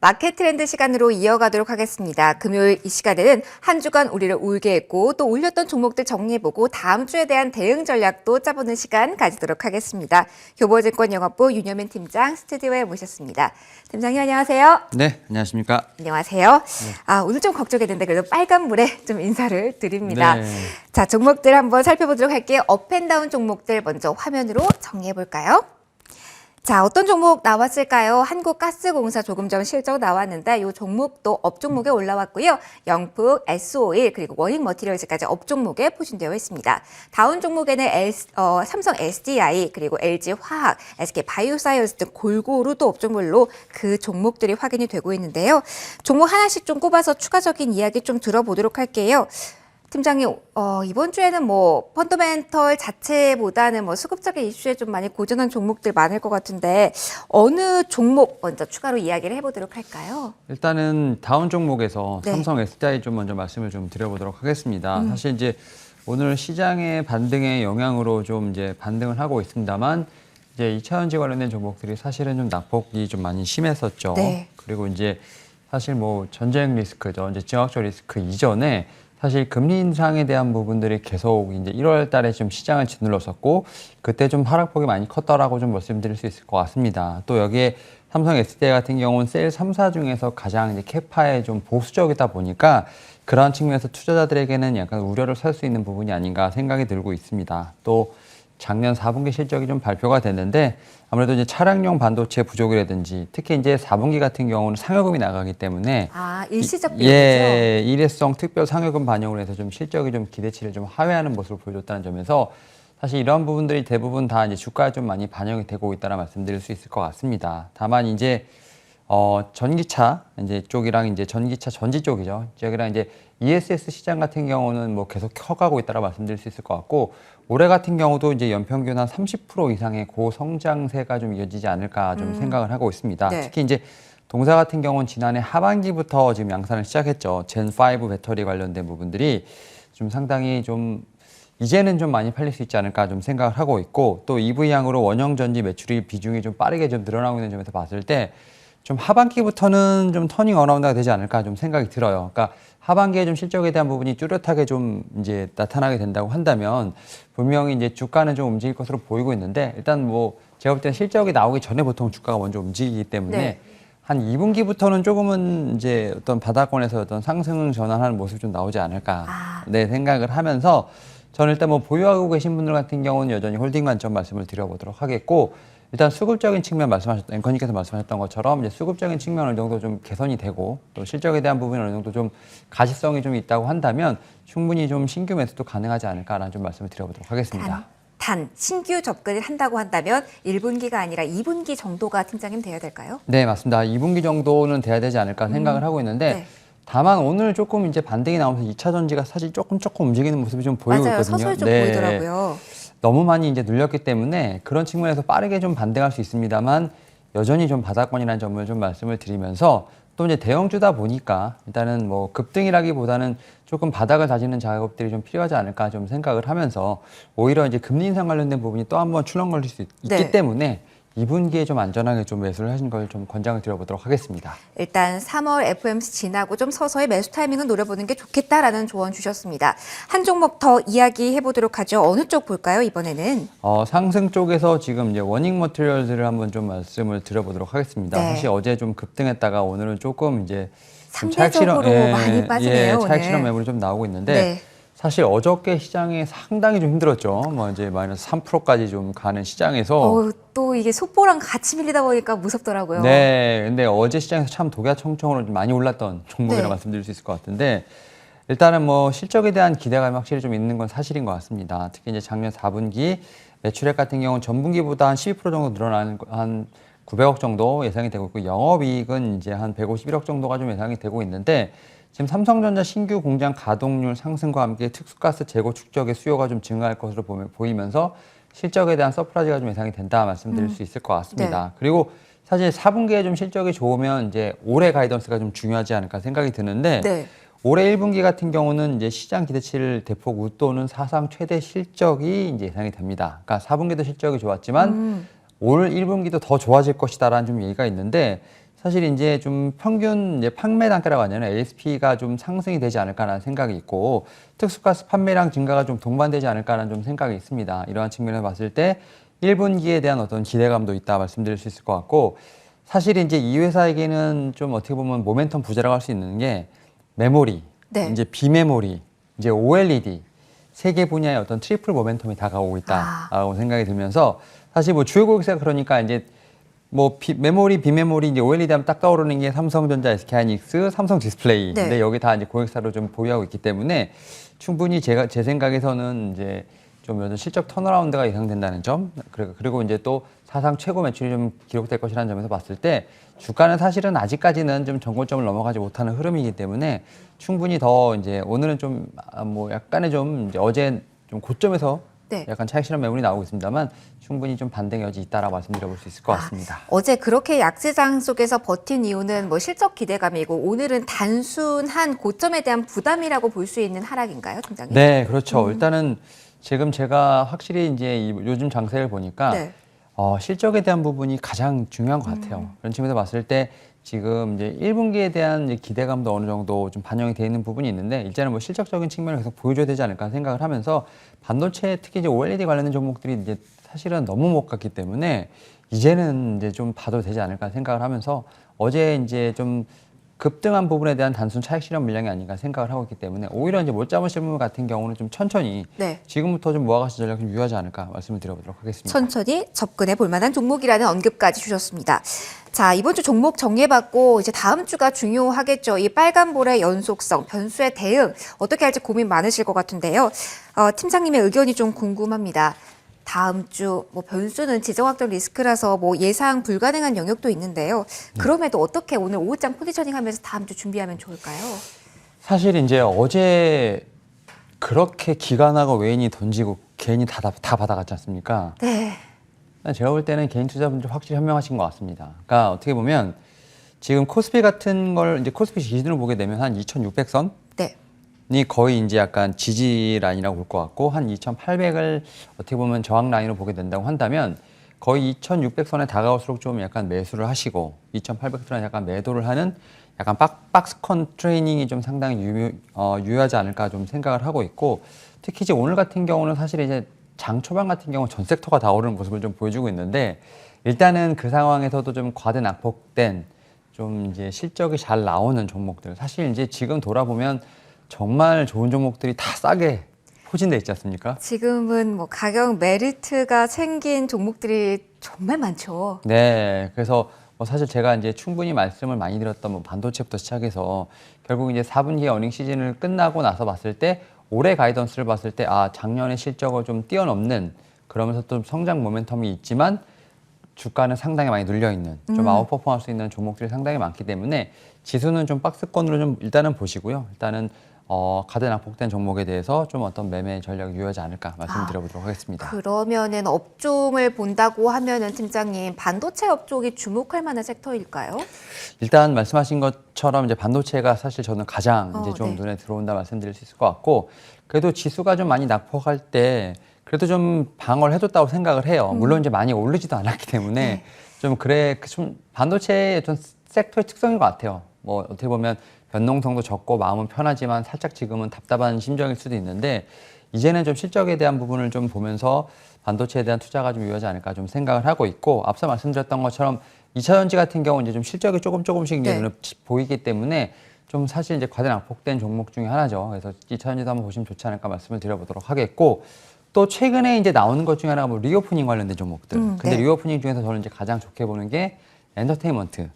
마켓 트렌드 시간으로 이어가도록 하겠습니다. 금요일 이 시간에는 한 주간 우리를 울게 했고 또 울렸던 종목들 정리해보고 다음 주에 대한 대응 전략도 짜보는 시간 가지도록 하겠습니다. 교보증권 영업부 윤여민 팀장 스튜디오에 모셨습니다. 팀장님 안녕하세요. 네, 안녕하십니까. 안녕하세요. 오늘 좀 걱정했는데 그래도 빨간불에 좀 인사를 드립니다. 네. 자, 종목들 한번 살펴보도록 할게요. 업앤다운 종목들 먼저 화면으로 정리해볼까요? 자, 어떤 종목 나왔을까요? 한국가스공사 조금 전 실적 나왔는데 이 종목도 업종목에 올라왔고요. 영풍, S-오일 그리고 원익머티리얼즈까지 업종목에 포진되어 있습니다. 다운 종목에는 삼성 SDI 그리고 LG화학, SK바이오사이언스 등 골고루 또 업종별로 그 종목들이 확인이 되고 있는데요. 종목 하나씩 좀 꼽아서 추가적인 이야기 좀 들어보도록 할게요. 팀장님, 이번 주에는 펀더멘털 자체보다는 수급적인 이슈에 좀 많이 고전한 종목들 많을 것 같은데 어느 종목 먼저 추가로 이야기를 해보도록 할까요? 일단은 다운 종목에서 네. 삼성 SDI 좀 먼저 말씀을 좀 드려보도록 하겠습니다. 사실 이제 오늘 시장의 반등의 영향으로 좀 이제 반등을 하고 있습니다만 이제 2차전지 관련된 종목들이 사실은 좀 낙폭이 좀 많이 심했었죠. 네. 그리고 이제 사실 전쟁 리스크죠. 이제 지정학적 리스크 이전에 사실 금리 인상에 대한 부분들이 계속 이제 1월 달에 좀 시장을 짓눌렀었고 그때 좀 하락폭이 많이 컸다라고 좀 말씀드릴 수 있을 것 같습니다. 또 여기에 삼성 SDI 같은 경우는 셀 3사 중에서 가장 이제 캐파에 좀 보수적이다 보니까 그런 측면에서 투자자들에게는 약간 우려를 살 수 있는 부분이 아닌가 생각이 들고 있습니다. 또 작년 4분기 실적이 좀 발표가 됐는데 아무래도 이제 차량용 반도체 부족이라든지 특히 이제 4분기 같은 경우는 상여금이 나가기 때문에 일시적 비용이죠? 예, 일회성 특별 상여금 반영을 해서 좀 실적이 좀 기대치를 좀 하회하는 모습을 보여줬다는 점에서 사실 이런 부분들이 대부분 다 이제 주가에 좀 많이 반영이 되고 있다라 말씀드릴 수 있을 것 같습니다. 다만 이제 전기차 이제 쪽이랑 이제 전기차 전지 쪽이죠. 여기랑 이제 ESS 시장 같은 경우는 계속 커가고 있다라 말씀드릴 수 있을 것 같고 올해 같은 경우도 이제 연평균 한 30% 이상의 고성장세가 좀 이어지지 않을까 좀 생각을 하고 있습니다. 네. 특히 이제 동사 같은 경우는 지난해 하반기부터 지금 양산을 시작했죠. 젠5 배터리 관련된 부분들이 좀 상당히 좀 이제는 좀 많이 팔릴 수 있지 않을까 좀 생각을 하고 있고 또 EV향으로 원형 전지 매출이 비중이 좀 빠르게 좀 늘어나고 있는 점에서 봤을 때 좀 하반기부터는 좀 터닝 어라운드가 되지 않을까 좀 생각이 들어요. 그러니까 하반기에 좀 실적에 대한 부분이 뚜렷하게 좀 이제 나타나게 된다고 한다면 분명히 이제 주가는 좀 움직일 것으로 보이고 있는데 일단 제가 볼 때는 실적이 나오기 전에 보통 주가가 먼저 움직이기 때문에 네. 한 2분기부터는 조금은 이제 어떤 바닥권에서 어떤 상승 전환하는 모습이 좀 나오지 않을까 네, 생각을 하면서 저는 일단 보유하고 계신 분들 같은 경우는 여전히 홀딩 관점 말씀을 드려보도록 하겠고 일단 수급적인 측면 앵커님께서 말씀하셨던 것처럼 이제 수급적인 측면 어느 정도 좀 개선이 되고 또 실적에 대한 부분이 어느 정도 좀 가시성이 좀 있다고 한다면 충분히 좀 신규 매수도 가능하지 않을까라는 좀 말씀을 드려보도록 하겠습니다. 단 신규 접근을 한다고 한다면 1분기가 아니라 2분기 정도가 팀장님 돼야 될까요? 네, 맞습니다. 2분기 정도는 돼야 되지 않을까 생각을 하고 있는데 네. 다만 오늘 조금 이제 반등이 나오면서 2차 전지가 사실 조금 움직이는 모습이 좀 보이고 맞아요. 있거든요. 서서히 좀 보이더라고요. 너무 많이 이제 눌렸기 때문에 그런 측면에서 빠르게 좀 반등할 수 있습니다만 여전히 좀 바닥권이라는 점을 좀 말씀을 드리면서 또 이제 대형주다 보니까 일단은 급등이라기보다는 조금 바닥을 다지는 작업들이 좀 필요하지 않을까 좀 생각을 하면서 오히려 이제 금리 인상 관련된 부분이 또 한번 출렁거릴 수 있기 네. 때문에 2분기에 좀 안전하게 좀 매수를 하신 걸 좀 권장을 드려보도록 하겠습니다. 일단 3월 FOMC 지나고 좀 서서히 매수 타이밍을 노려보는 게 좋겠다라는 조언 주셨습니다. 한 종목 더 이야기해 보도록 하죠. 어느 쪽 볼까요, 이번에는? 상승 쪽에서 지금 이제 워닝 머티리얼즈를 한번 좀 말씀을 드려보도록 하겠습니다. 네. 사실 어제 좀 급등했다가 오늘은 조금 이제 상대적으로 많이 빠지네요, 차익 실험 오늘. 매물이 좀 나오고 있는데 네. 사실 어저께 시장이 상당히 좀 힘들었죠. 이제 마이너스 3%까지 좀 가는 시장에서 또 이게 속보랑 같이 밀리다 보니까 무섭더라고요. 네, 근데 어제 시장에서 참 독야청청으로 좀 많이 올랐던 종목이라 네. 말씀드릴 수 있을 것 같은데 일단은 실적에 대한 기대감이 확실히 좀 있는 건 사실인 것 같습니다. 특히 이제 작년 4분기 매출액 같은 경우는 전분기보다 한 12% 정도 늘어나는 한 900억 정도 예상이 되고 있고 영업이익은 이제 한 151억 정도가 좀 예상이 되고 있는데 지금 삼성전자 신규 공장 가동률 상승과 함께 특수가스 재고 축적의 수요가 좀 증가할 것으로 보이면서 실적에 대한 서프라이즈가 좀 예상이 된다 말씀드릴 수 있을 것 같습니다. 네. 그리고 사실 4분기에 좀 실적이 좋으면 이제 올해 가이던스가 좀 중요하지 않을까 생각이 드는데 네. 올해 1분기 같은 경우는 이제 시장 기대치를 대폭 웃도는 사상 최대 실적이 이제 예상이 됩니다. 그러니까 4분기도 실적이 좋았지만 올 1분기도 더 좋아질 것이다라는 좀 얘기가 있는데 사실 이제 좀 평균 이제 판매 단가라고 하냐면 ASP가 좀 상승이 되지 않을까라는 생각이 있고 특수가스 판매량 증가가 좀 동반되지 않을까라는 좀 생각이 있습니다. 이러한 측면에서 봤을 때 1분기에 대한 어떤 기대감도 있다 말씀드릴 수 있을 것 같고 사실 이제 이 회사에게는 좀 어떻게 보면 모멘텀 부재라고 할 수 있는 게 메모리, 네. 이제 비메모리, 이제 OLED 세 개 분야의 어떤 트리플 모멘텀이 다가오고 있다라고 생각이 들면서 사실 뭐 주요 고객사가 그러니까 이제 뭐 메모리, 비메모리, 이제 OLED 하면 딱 떠오르는 게 삼성전자, SK하이닉스, 삼성 디스플레이. 네. 근데 여기 다 이제 고객사로 좀 보유하고 있기 때문에 충분히 제 생각에서는 이제 좀 요즘 실적 턴어라운드가 예상된다는 점, 그리고 이제 또 사상 최고 매출이 좀 기록될 것이라는 점에서 봤을 때 주가는 사실은 아직까지는 좀 전고점을 넘어가지 못하는 흐름이기 때문에 충분히 더 이제 오늘은 좀 뭐 약간의 좀 이제 어제 좀 고점에서 네. 약간 차익 실현 매물이 나오고 있습니다만 충분히 좀 반등 여지 있다라고 말씀드려볼 수 있을 것 같습니다. 어제 그렇게 약세장 속에서 버틴 이유는 뭐 실적 기대감이고 오늘은 단순한 고점에 대한 부담이라고 볼 수 있는 하락인가요, 팀장님? 네, 그렇죠. 일단은 지금 제가 확실히 이제 요즘 장세를 보니까 네. 실적에 대한 부분이 가장 중요한 것 같아요. 그런 측면에서 봤을 때 지금 이제 1분기에 대한 이제 기대감도 어느 정도 좀 반영이 되어 있는 부분이 있는데 일단은 뭐 실적적인 측면을 계속 보여줘야 되지 않을까 생각을 하면서 반도체 특히 이제 OLED 관련된 종목들이 이제 사실은 너무 못 갔기 때문에 이제는 이제 좀 봐도 되지 않을까 생각을 하면서 어제 이제 좀 급등한 부분에 대한 단순 차익 실현 물량이 아닌가 생각을 하고 있기 때문에 오히려 이제 못 잡은 실물 같은 경우는 좀 천천히 네. 지금부터 좀 모아가시 전략이 좀 유효하지 않을까 말씀을 드려보도록 하겠습니다. 천천히 접근해 볼 만한 종목이라는 언급까지 주셨습니다. 자, 이번 주 종목 정리해봤고 이제 다음 주가 중요하겠죠. 이 빨간볼의 연속성, 변수의 대응 어떻게 할지 고민 많으실 것 같은데요. 팀장님의 의견이 좀 궁금합니다. 다음 주 뭐 변수는 지정학적 리스크라서 뭐 예상 불가능한 영역도 있는데요. 그럼에도 어떻게 오늘 오후장 포지셔닝하면서 다음 주 준비하면 좋을까요? 사실 이제 어제 그렇게 기관하고 외인이 던지고 개인이 다 받아갔지 않습니까? 네. 제가 볼 때는 개인 투자분들 확실히 현명하신 것 같습니다. 그러니까 어떻게 보면 지금 코스피 같은 걸 이제 코스피 기준으로 보게 되면 한 2,600선 네. 이 거의 이제 약간 지지 라인이라고 볼 것 같고 한 2,800을 어떻게 보면 저항 라인으로 보게 된다고 한다면 거의 2,600선에 다가올수록 좀 약간 매수를 하시고 2,800선에 약간 매도를 하는 약간 박스컨 트레이닝이 좀 상당히 유효하지 않을까 좀 생각을 하고 있고 특히 이제 오늘 같은 경우는 사실 이제 장 초반 같은 경우 전 섹터가 다 오르는 모습을 좀 보여주고 있는데 일단은 그 상황에서도 좀 과대 낙폭된 좀 이제 실적이 잘 나오는 종목들 사실 이제 지금 돌아보면 정말 좋은 종목들이 다 싸게 포진돼 있지 않습니까? 지금은 뭐 가격 메리트가 생긴 종목들이 정말 많죠. 네, 그래서 뭐 사실 제가 이제 충분히 말씀을 많이 드렸던 뭐 반도체부터 시작해서 결국 이제 4분기 어닝 시즌을 끝나고 나서 봤을 때 올해 가이던스를 봤을 때 작년의 실적을 좀 뛰어넘는 그러면서 또 성장 모멘텀이 있지만 주가는 상당히 많이 눌려 있는 좀 아웃퍼폼할 수 있는 종목들이 상당히 많기 때문에 지수는 좀 박스권으로 좀 일단은 보시고요. 일단은 가대 낙폭된 종목에 대해서 좀 어떤 매매 전략이 유효하지 않을까 말씀드려보도록 하겠습니다. 그러면은 업종을 본다고 하면은 팀장님 반도체 업종이 주목할 만한 섹터일까요? 일단 말씀하신 것처럼 이제 반도체가 사실 저는 가장 이제 좀 네. 눈에 들어온다 말씀드릴 수 있을 것 같고 그래도 지수가 좀 많이 낙폭할 때 그래도 좀 방어를 해줬다고 생각을 해요. 물론 이제 많이 오르지도 않았기 때문에 네. 좀 좀 반도체의 좀 섹터의 특성인 것 같아요. 뭐 어떻게 보면 변동성도 적고 마음은 편하지만 살짝 지금은 답답한 심정일 수도 있는데 이제는 좀 실적에 대한 부분을 좀 보면서 반도체에 대한 투자가 좀 유효하지 않을까 좀 생각을 하고 있고 앞서 말씀드렸던 것처럼 2차전지 같은 경우 이제 좀 실적이 조금씩 이제 네. 눈에 보이기 때문에 좀 사실 이제 과대 낙폭된 종목 중에 하나죠. 그래서 2차전지도 한번 보시면 좋지 않을까 말씀을 드려보도록 하겠고 또 최근에 이제 나오는 것 중에 하나가 뭐 리오프닝 관련된 종목들. 근데 네. 리오프닝 중에서 저는 이제 가장 좋게 보는 게 엔터테인먼트.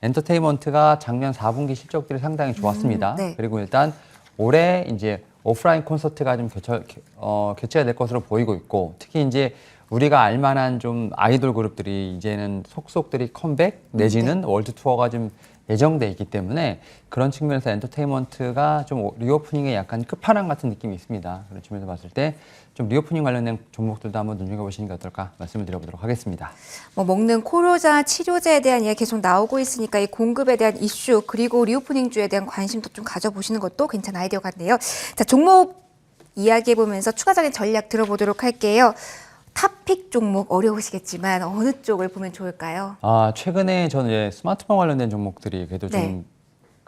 엔터테인먼트가 작년 4분기 실적들이 상당히 좋았습니다. 네. 그리고 일단 올해 이제 오프라인 콘서트가 좀 개최가 될 것으로 보이고 있고 특히 이제 우리가 알만한 좀 아이돌 그룹들이 이제는 속속들이 컴백 내지는 월드 투어가 좀 예정돼 있기 때문에 그런 측면에서 엔터테인먼트가 좀 리오프닝에 약간 끝판왕 같은 느낌이 있습니다. 그런 측면에서 봤을 때 좀 리오프닝 관련된 종목들도 한번 눈여겨보시는 게 어떨까 말씀을 드려보도록 하겠습니다. 뭐 먹는 코로나 치료제에 대한 이야기 계속 나오고 있으니까 이 공급에 대한 이슈 그리고 리오프닝주에 대한 관심도 좀 가져보시는 것도 괜찮은 아이디어 같네요. 자, 종목 이야기해보면서 추가적인 전략 들어보도록 할게요. 탑픽 종목 어려우시겠지만 어느 쪽을 보면 좋을까요? 최근에 저는 이제 스마트폰 관련된 종목들이 그래도 네. 좀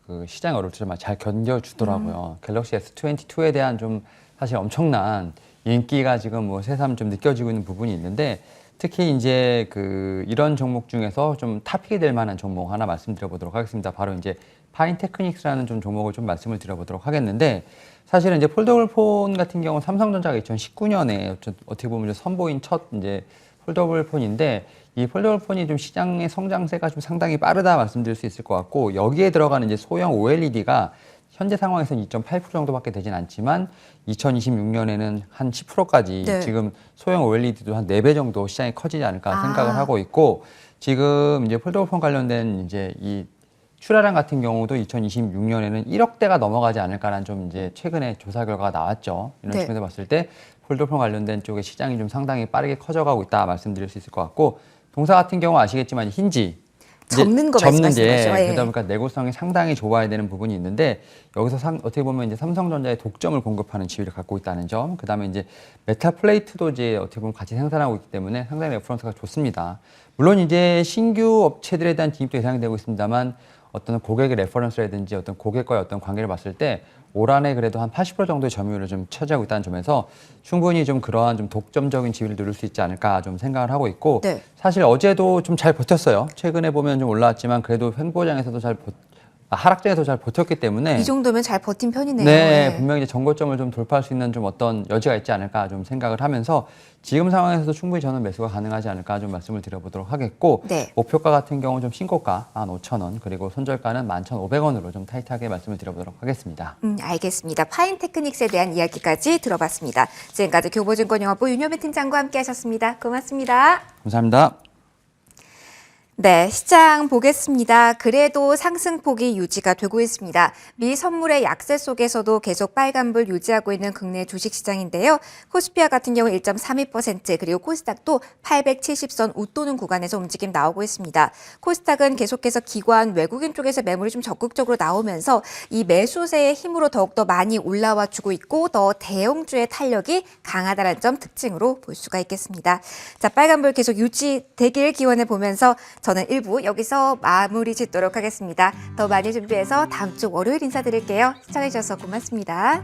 그 시장이 어렵지만 잘 견뎌주더라고요. 갤럭시 S22에 대한 좀 사실 엄청난 인기가 지금 뭐 새삼 좀 느껴지고 있는 부분이 있는데 특히 이제 그 이런 종목 중에서 좀 탑픽이 될 만한 종목 하나 말씀드려보도록 하겠습니다. 바로 이제 파인테크닉스라는 좀 종목을 좀 말씀을 드려보도록 하겠는데 사실은 이제 폴더블 폰 같은 경우 삼성전자가 2019년에 어떻게 보면 선보인 첫 이제 폴더블 폰인데 이 폴더블 폰이 좀 시장의 성장세가 좀 상당히 빠르다 말씀드릴 수 있을 것 같고 여기에 들어가는 이제 소형 OLED가 현재 상황에서는 2.8% 정도밖에 되진 않지만 2026년에는 한 10%까지 네. 지금 소형 OLED도 한 4배 정도 시장이 커지지 않을까 생각을 하고 있고 지금 이제 폴더블 폰 관련된 이제 이 출하량 같은 경우도 2026년에는 1억 대가 넘어가지 않을까라는 좀 이제 최근에 조사 결과가 나왔죠. 이런 네. 측면에서 봤을 때 폴더폰 관련된 쪽의 시장이 좀 상당히 빠르게 커져가고 있다 말씀드릴 수 있을 것 같고 동사 같은 경우 아시겠지만 힌지 이제 접는 거 접는 말씀하시는 게 거죠? 예. 그러다 보니까 내구성이 상당히 좋아야 되는 부분이 있는데 여기서 어떻게 보면 이제 삼성전자의 독점을 공급하는 지위를 갖고 있다는 점, 그다음에 이제 메탈 플레이트도 이제 어떻게 보면 같이 생산하고 있기 때문에 상당히 레퍼런스가 좋습니다. 물론 이제 신규 업체들에 대한 진입도 예상이 되고 있습니다만 어떤 고객의 레퍼런스라든지 어떤 고객과의 어떤 관계를 봤을 때 올 한해 그래도 한 80% 정도의 점유율을 좀 차지하고 있다는 점에서 충분히 좀 그러한 좀 독점적인 지위를 누릴 수 있지 않을까 좀 생각을 하고 있고 네. 사실 어제도 좀 잘 버텼어요. 최근에 보면 좀 올라왔지만 그래도 횡보장에서도 하락장에서 잘 버텼기 때문에 이 정도면 잘 버틴 편이네요. 네, 예. 분명히 이제 정고점을 좀 돌파할 수 있는 좀 어떤 여지가 있지 않을까 좀 생각을 하면서 지금 상황에서도 충분히 저는 매수가 가능하지 않을까 좀 말씀을 드려보도록 하겠고 네. 목표가 같은 경우 좀 신고가 15,000원 그리고 손절가는 11,500원으로 좀 타이트하게 말씀을 드려보도록 하겠습니다. 알겠습니다. 파인테크닉스에 대한 이야기까지 들어봤습니다. 지금까지 교보증권영업부 윤효민 팀장과 함께하셨습니다. 고맙습니다. 감사합니다. 네, 시장 보겠습니다. 그래도 상승폭이 유지가 되고 있습니다. 미 선물의 약세 속에서도 계속 빨간불 유지하고 있는 국내 주식시장인데요. 코스피와 같은 경우 1.32% 그리고 코스닥도 870선 웃도는 구간에서 움직임 나오고 있습니다. 코스닥은 계속해서 기관, 외국인 쪽에서 매물이 좀 적극적으로 나오면서 이 매수세의 힘으로 더욱더 많이 올라와 주고 있고 더 대형주의 탄력이 강하다는 점 특징으로 볼 수가 있겠습니다. 자, 빨간불 계속 유지되길 기원해 보면서 저는 1부 여기서 마무리 짓도록 하겠습니다. 더 많이 준비해서 다음 주 월요일 인사드릴게요. 시청해주셔서 고맙습니다.